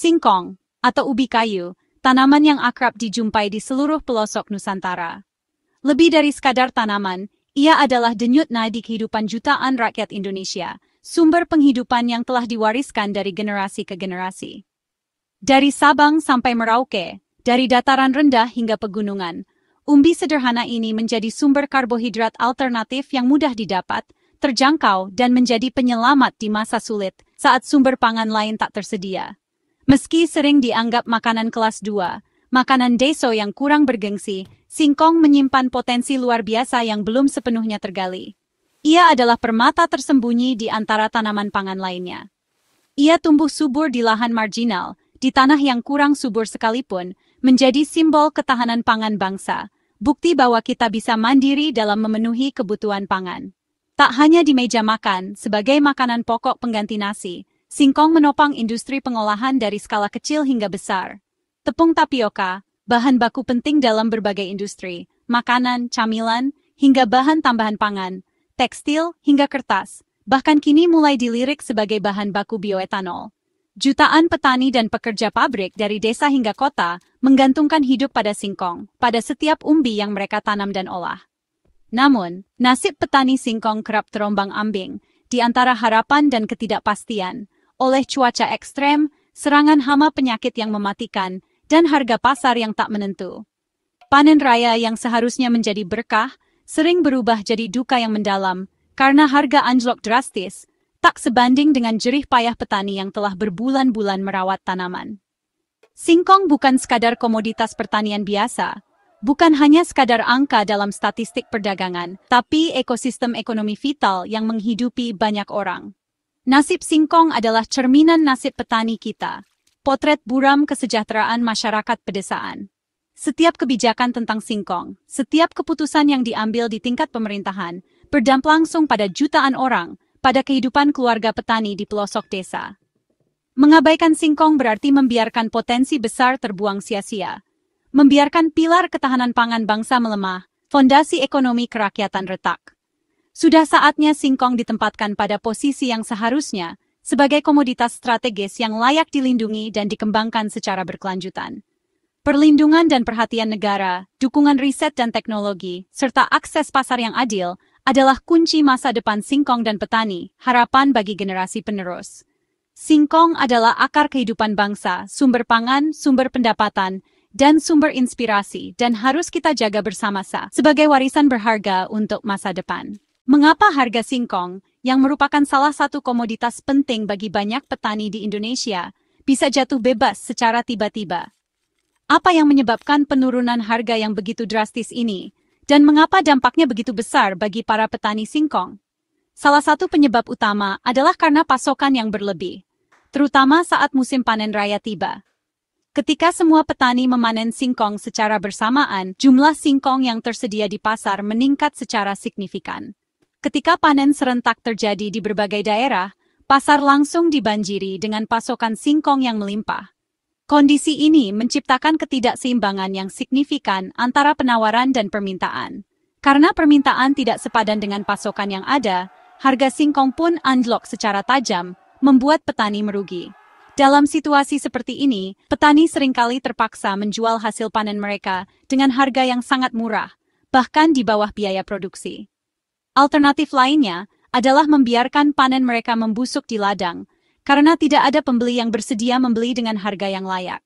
Singkong, atau ubi kayu, tanaman yang akrab dijumpai di seluruh pelosok Nusantara. Lebih dari sekadar tanaman, ia adalah denyut nadi kehidupan jutaan rakyat Indonesia, sumber penghidupan yang telah diwariskan dari generasi ke generasi. Dari Sabang sampai Merauke, dari dataran rendah hingga pegunungan, umbi sederhana ini menjadi sumber karbohidrat alternatif yang mudah didapat, terjangkau, dan menjadi penyelamat di masa sulit saat sumber pangan lain tak tersedia. Meski sering dianggap makanan kelas 2, makanan deso yang kurang bergengsi, singkong menyimpan potensi luar biasa yang belum sepenuhnya tergali. Ia adalah permata tersembunyi di antara tanaman pangan lainnya. Ia tumbuh subur di lahan marginal, di tanah yang kurang subur sekalipun, menjadi simbol ketahanan pangan bangsa, bukti bahwa kita bisa mandiri dalam memenuhi kebutuhan pangan. Tak hanya di meja makan, sebagai makanan pokok pengganti nasi, singkong menopang industri pengolahan dari skala kecil hingga besar. Tepung tapioka, bahan baku penting dalam berbagai industri, makanan, camilan, hingga bahan tambahan pangan, tekstil, hingga kertas, bahkan kini mulai dilirik sebagai bahan baku bioetanol. Jutaan petani dan pekerja pabrik dari desa hingga kota menggantungkan hidup pada singkong, pada setiap umbi yang mereka tanam dan olah. Namun, nasib petani singkong kerap terombang-ambing, di antara harapan dan ketidakpastian, oleh cuaca ekstrem, serangan hama penyakit yang mematikan, dan harga pasar yang tak menentu. Panen raya yang seharusnya menjadi berkah, sering berubah jadi duka yang mendalam, karena harga anjlok drastis, tak sebanding dengan jerih payah petani yang telah berbulan-bulan merawat tanaman. Singkong bukan sekadar komoditas pertanian biasa, bukan hanya sekadar angka dalam statistik perdagangan, tapi ekosistem ekonomi vital yang menghidupi banyak orang. Nasib singkong adalah cerminan nasib petani kita, potret buram kesejahteraan masyarakat pedesaan. Setiap kebijakan tentang singkong, setiap keputusan yang diambil di tingkat pemerintahan, berdampak langsung pada jutaan orang, pada kehidupan keluarga petani di pelosok desa. Mengabaikan singkong berarti membiarkan potensi besar terbuang sia-sia, membiarkan pilar ketahanan pangan bangsa melemah, fondasi ekonomi kerakyatan retak. Sudah saatnya singkong ditempatkan pada posisi yang seharusnya, sebagai komoditas strategis yang layak dilindungi dan dikembangkan secara berkelanjutan. Perlindungan dan perhatian negara, dukungan riset dan teknologi, serta akses pasar yang adil adalah kunci masa depan singkong dan petani, harapan bagi generasi penerus. Singkong adalah akar kehidupan bangsa, sumber pangan, sumber pendapatan, dan sumber inspirasi, dan harus kita jaga bersama-sama sebagai warisan berharga untuk masa depan. Mengapa harga singkong, yang merupakan salah satu komoditas penting bagi banyak petani di Indonesia, bisa jatuh bebas secara tiba-tiba? Apa yang menyebabkan penurunan harga yang begitu drastis ini, dan mengapa dampaknya begitu besar bagi para petani singkong? Salah satu penyebab utama adalah karena pasokan yang berlebih, terutama saat musim panen raya tiba. Ketika semua petani memanen singkong secara bersamaan, jumlah singkong yang tersedia di pasar meningkat secara signifikan. Ketika panen serentak terjadi di berbagai daerah, pasar langsung dibanjiri dengan pasokan singkong yang melimpah. Kondisi ini menciptakan ketidakseimbangan yang signifikan antara penawaran dan permintaan. Karena permintaan tidak sepadan dengan pasokan yang ada, harga singkong pun anjlok secara tajam, membuat petani merugi. Dalam situasi seperti ini, petani seringkali terpaksa menjual hasil panen mereka dengan harga yang sangat murah, bahkan di bawah biaya produksi. Alternatif lainnya adalah membiarkan panen mereka membusuk di ladang, karena tidak ada pembeli yang bersedia membeli dengan harga yang layak.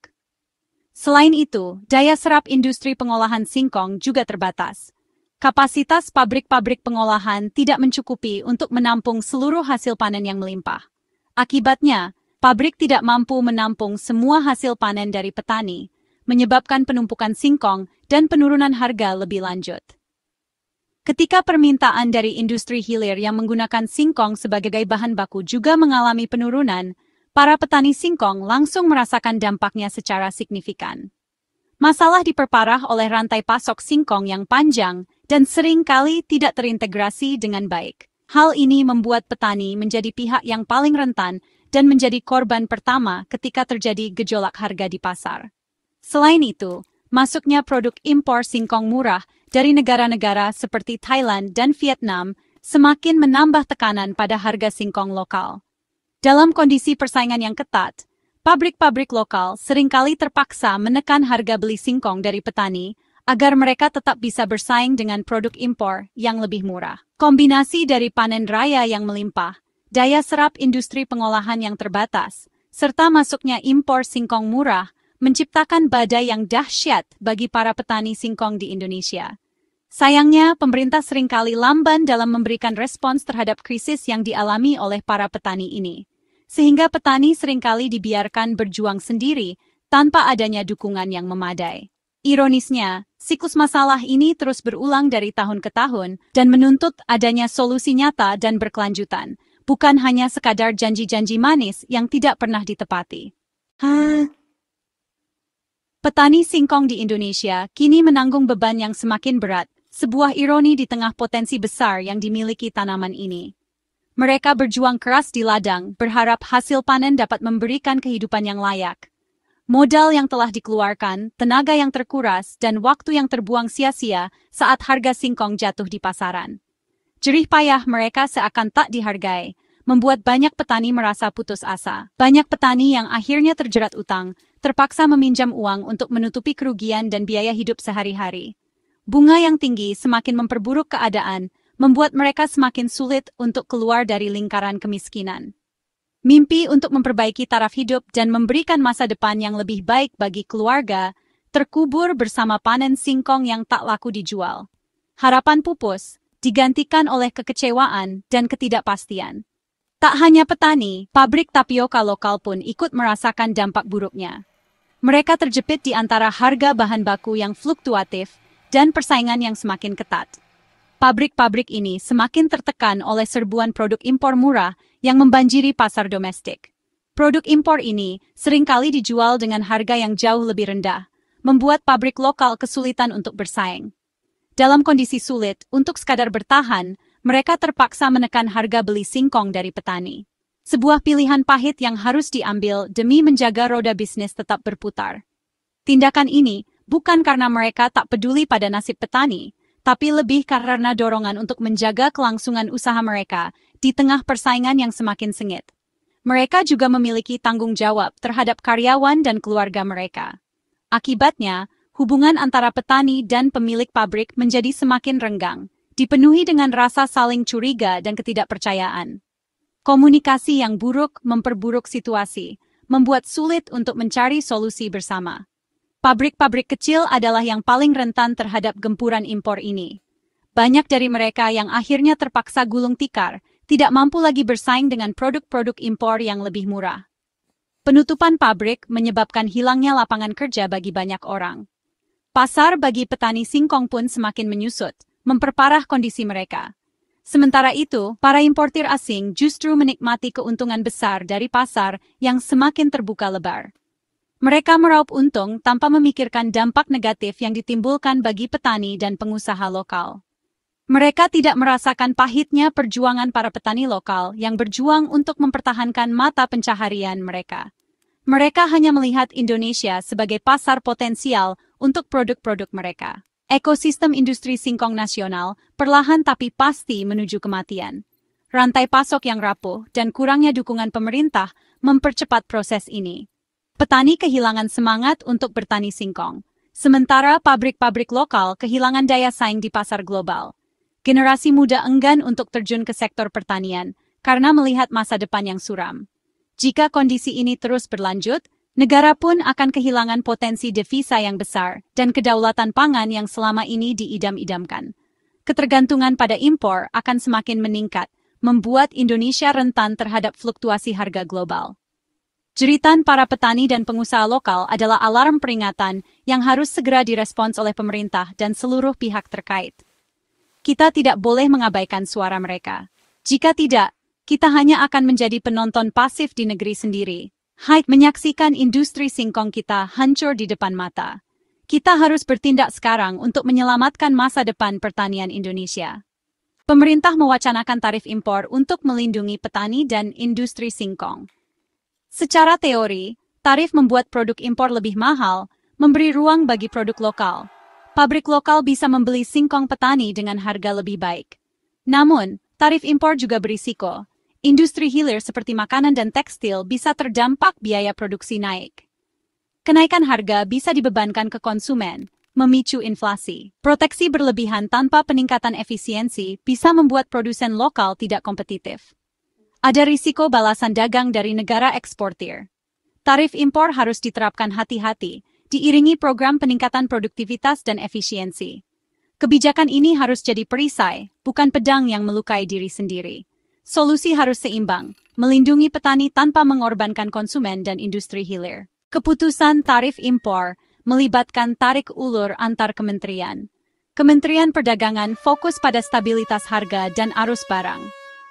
Selain itu, daya serap industri pengolahan singkong juga terbatas. Kapasitas pabrik-pabrik pengolahan tidak mencukupi untuk menampung seluruh hasil panen yang melimpah. Akibatnya, pabrik tidak mampu menampung semua hasil panen dari petani, menyebabkan penumpukan singkong dan penurunan harga lebih lanjut. Ketika permintaan dari industri hilir yang menggunakan singkong sebagai bahan baku juga mengalami penurunan, para petani singkong langsung merasakan dampaknya secara signifikan. Masalah diperparah oleh rantai pasok singkong yang panjang dan sering kali tidak terintegrasi dengan baik. Hal ini membuat petani menjadi pihak yang paling rentan dan menjadi korban pertama ketika terjadi gejolak harga di pasar. Selain itu, masuknya produk impor singkong murah dari negara-negara seperti Thailand dan Vietnam semakin menambah tekanan pada harga singkong lokal. Dalam kondisi persaingan yang ketat, Pabrik-pabrik lokal seringkali terpaksa menekan harga beli singkong dari petani agar mereka tetap bisa bersaing dengan produk impor yang lebih murah. Kombinasi dari panen raya yang melimpah, daya serap industri pengolahan yang terbatas, serta masuknya impor singkong murah menciptakan badai yang dahsyat bagi para petani singkong di Indonesia. Sayangnya, pemerintah seringkali lamban dalam memberikan respons terhadap krisis yang dialami oleh para petani ini, sehingga petani seringkali dibiarkan berjuang sendiri tanpa adanya dukungan yang memadai. Ironisnya, siklus masalah ini terus berulang dari tahun ke tahun dan menuntut adanya solusi nyata dan berkelanjutan, bukan hanya sekadar janji-janji manis yang tidak pernah ditepati. Petani singkong di Indonesia kini menanggung beban yang semakin berat, sebuah ironi di tengah potensi besar yang dimiliki tanaman ini. Mereka berjuang keras di ladang, berharap hasil panen dapat memberikan kehidupan yang layak. Modal yang telah dikeluarkan, tenaga yang terkuras, dan waktu yang terbuang sia-sia saat harga singkong jatuh di pasaran. Jerih payah mereka seakan tak dihargai, membuat banyak petani merasa putus asa. Banyak petani yang akhirnya terjerat utang, terpaksa meminjam uang untuk menutupi kerugian dan biaya hidup sehari-hari. Bunga yang tinggi semakin memperburuk keadaan, membuat mereka semakin sulit untuk keluar dari lingkaran kemiskinan. Mimpi untuk memperbaiki taraf hidup dan memberikan masa depan yang lebih baik bagi keluarga terkubur bersama panen singkong yang tak laku dijual. Harapan pupus digantikan oleh kekecewaan dan ketidakpastian. Tak hanya petani, pabrik tapioka lokal pun ikut merasakan dampak buruknya. Mereka terjepit di antara harga bahan baku yang fluktuatif dan persaingan yang semakin ketat. Pabrik-pabrik ini semakin tertekan oleh serbuan produk impor murah yang membanjiri pasar domestik. Produk impor ini seringkali dijual dengan harga yang jauh lebih rendah, membuat pabrik lokal kesulitan untuk bersaing. Dalam kondisi sulit, untuk sekadar bertahan, mereka terpaksa menekan harga beli singkong dari petani. Sebuah pilihan pahit yang harus diambil demi menjaga roda bisnis tetap berputar. Tindakan ini bukan karena mereka tak peduli pada nasib petani, tapi lebih karena dorongan untuk menjaga kelangsungan usaha mereka di tengah persaingan yang semakin sengit. Mereka juga memiliki tanggung jawab terhadap karyawan dan keluarga mereka. Akibatnya, hubungan antara petani dan pemilik pabrik menjadi semakin renggang, dipenuhi dengan rasa saling curiga dan ketidakpercayaan. Komunikasi yang buruk memperburuk situasi, membuat sulit untuk mencari solusi bersama. Pabrik-pabrik kecil adalah yang paling rentan terhadap gempuran impor ini. Banyak dari mereka yang akhirnya terpaksa gulung tikar, tidak mampu lagi bersaing dengan produk-produk impor yang lebih murah. Penutupan pabrik menyebabkan hilangnya lapangan kerja bagi banyak orang. Pasar bagi petani singkong pun semakin menyusut, memperparah kondisi mereka. Sementara itu, para importir asing justru menikmati keuntungan besar dari pasar yang semakin terbuka lebar. Mereka meraup untung tanpa memikirkan dampak negatif yang ditimbulkan bagi petani dan pengusaha lokal. Mereka tidak merasakan pahitnya perjuangan para petani lokal yang berjuang untuk mempertahankan mata pencaharian mereka. Mereka hanya melihat Indonesia sebagai pasar potensial untuk produk-produk mereka. Ekosistem industri singkong nasional perlahan tapi pasti menuju kematian. Rantai pasok yang rapuh dan kurangnya dukungan pemerintah mempercepat proses ini. Petani kehilangan semangat untuk bertani singkong, sementara pabrik-pabrik lokal kehilangan daya saing di pasar global. Generasi muda enggan untuk terjun ke sektor pertanian karena melihat masa depan yang suram. Jika kondisi ini terus berlanjut, negara pun akan kehilangan potensi devisa yang besar dan kedaulatan pangan yang selama ini diidam-idamkan. Ketergantungan pada impor akan semakin meningkat, membuat Indonesia rentan terhadap fluktuasi harga global. Jeritan para petani dan pengusaha lokal adalah alarm peringatan yang harus segera direspons oleh pemerintah dan seluruh pihak terkait. Kita tidak boleh mengabaikan suara mereka. Jika tidak, kita hanya akan menjadi penonton pasif di negeri sendiri. Menyaksikan industri singkong kita hancur di depan mata. Kita harus bertindak sekarang untuk menyelamatkan masa depan pertanian Indonesia. Pemerintah mewacanakan tarif impor untuk melindungi petani dan industri singkong. Secara teori, tarif membuat produk impor lebih mahal, memberi ruang bagi produk lokal. Pabrik lokal bisa membeli singkong petani dengan harga lebih baik. Namun, tarif impor juga berisiko. Industri hilir seperti makanan dan tekstil bisa terdampak biaya produksi naik. Kenaikan harga bisa dibebankan ke konsumen, memicu inflasi. Proteksi berlebihan tanpa peningkatan efisiensi bisa membuat produsen lokal tidak kompetitif. Ada risiko balasan dagang dari negara eksportir. Tarif impor harus diterapkan hati-hati, diiringi program peningkatan produktivitas dan efisiensi. Kebijakan ini harus jadi perisai, bukan pedang yang melukai diri sendiri. Solusi harus seimbang, melindungi petani tanpa mengorbankan konsumen dan industri hilir. Keputusan tarif impor melibatkan tarik ulur antar kementerian. Kementerian Perdagangan fokus pada stabilitas harga dan arus barang.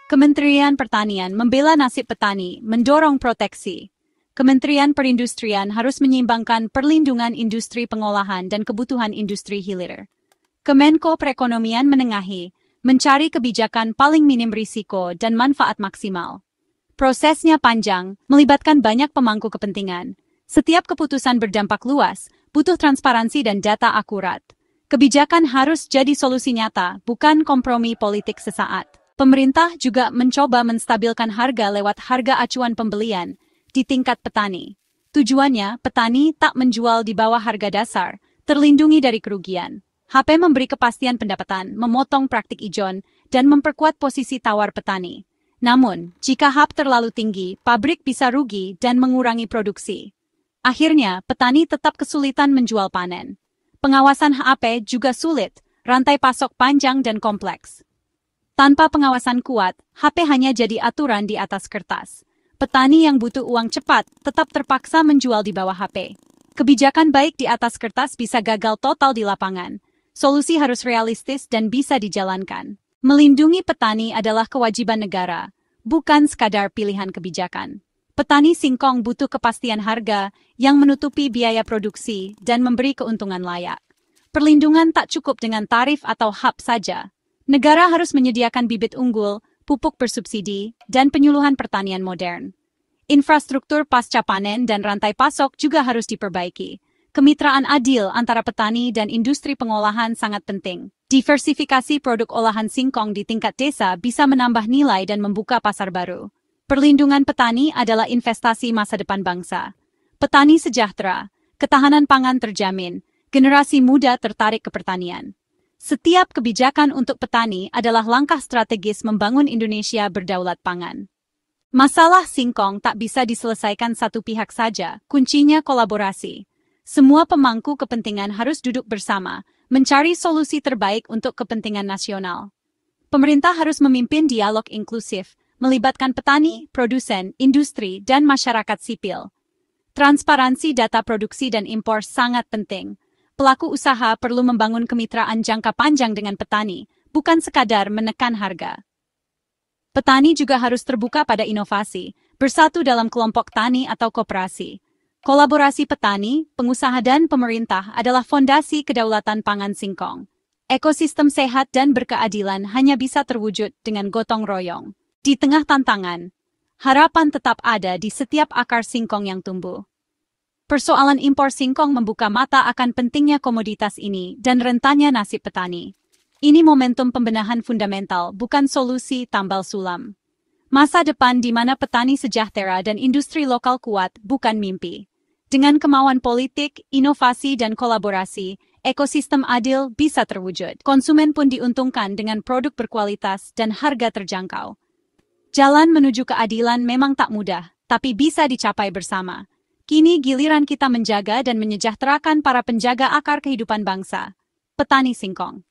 Kementerian Pertanian membela nasib petani, mendorong proteksi. Kementerian Perindustrian harus menyeimbangkan perlindungan industri pengolahan dan kebutuhan industri hilir. Kemenko Perekonomian menengahi, mencari kebijakan paling minim risiko dan manfaat maksimal. Prosesnya panjang, melibatkan banyak pemangku kepentingan. Setiap keputusan berdampak luas, butuh transparansi dan data akurat. Kebijakan harus jadi solusi nyata, bukan kompromi politik sesaat. Pemerintah juga mencoba menstabilkan harga lewat harga acuan pembelian di tingkat petani. Tujuannya, petani tak menjual di bawah harga dasar, terlindungi dari kerugian. HP memberi kepastian pendapatan, memotong praktik ijon, dan memperkuat posisi tawar petani. Namun, jika HP terlalu tinggi, pabrik bisa rugi dan mengurangi produksi. Akhirnya, petani tetap kesulitan menjual panen. Pengawasan HP juga sulit, rantai pasok panjang dan kompleks. Tanpa pengawasan kuat, HP hanya jadi aturan di atas kertas. Petani yang butuh uang cepat tetap terpaksa menjual di bawah HP. Kebijakan baik di atas kertas bisa gagal total di lapangan. Solusi harus realistis dan bisa dijalankan. Melindungi petani adalah kewajiban negara, bukan sekadar pilihan kebijakan. Petani singkong butuh kepastian harga yang menutupi biaya produksi dan memberi keuntungan layak. Perlindungan tak cukup dengan tarif atau HP saja. Negara harus menyediakan bibit unggul, pupuk bersubsidi, dan penyuluhan pertanian modern. Infrastruktur pasca panen dan rantai pasok juga harus diperbaiki. Kemitraan adil antara petani dan industri pengolahan sangat penting. Diversifikasi produk olahan singkong di tingkat desa bisa menambah nilai dan membuka pasar baru. Perlindungan petani adalah investasi masa depan bangsa. Petani sejahtera, ketahanan pangan terjamin, generasi muda tertarik ke pertanian. Setiap kebijakan untuk petani adalah langkah strategis membangun Indonesia berdaulat pangan. Masalah singkong tak bisa diselesaikan satu pihak saja, kuncinya kolaborasi. Semua pemangku kepentingan harus duduk bersama, mencari solusi terbaik untuk kepentingan nasional. Pemerintah harus memimpin dialog inklusif, melibatkan petani, produsen, industri, dan masyarakat sipil. Transparansi data produksi dan impor sangat penting. Pelaku usaha perlu membangun kemitraan jangka panjang dengan petani, bukan sekadar menekan harga. Petani juga harus terbuka pada inovasi, bersatu dalam kelompok tani atau koperasi. Kolaborasi petani, pengusaha dan pemerintah adalah fondasi kedaulatan pangan singkong. Ekosistem sehat dan berkeadilan hanya bisa terwujud dengan gotong royong. Di tengah tantangan, harapan tetap ada di setiap akar singkong yang tumbuh. Persoalan impor singkong membuka mata akan pentingnya komoditas ini dan rentannya nasib petani. Ini momentum pembenahan fundamental, bukan solusi tambal sulam. Masa depan di mana petani sejahtera dan industri lokal kuat bukan mimpi. Dengan kemauan politik, inovasi, dan kolaborasi, ekosistem adil bisa terwujud. Konsumen pun diuntungkan dengan produk berkualitas dan harga terjangkau. Jalan menuju keadilan memang tak mudah, tapi bisa dicapai bersama. Kini giliran kita menjaga dan menyejahterakan para penjaga akar kehidupan bangsa, petani singkong.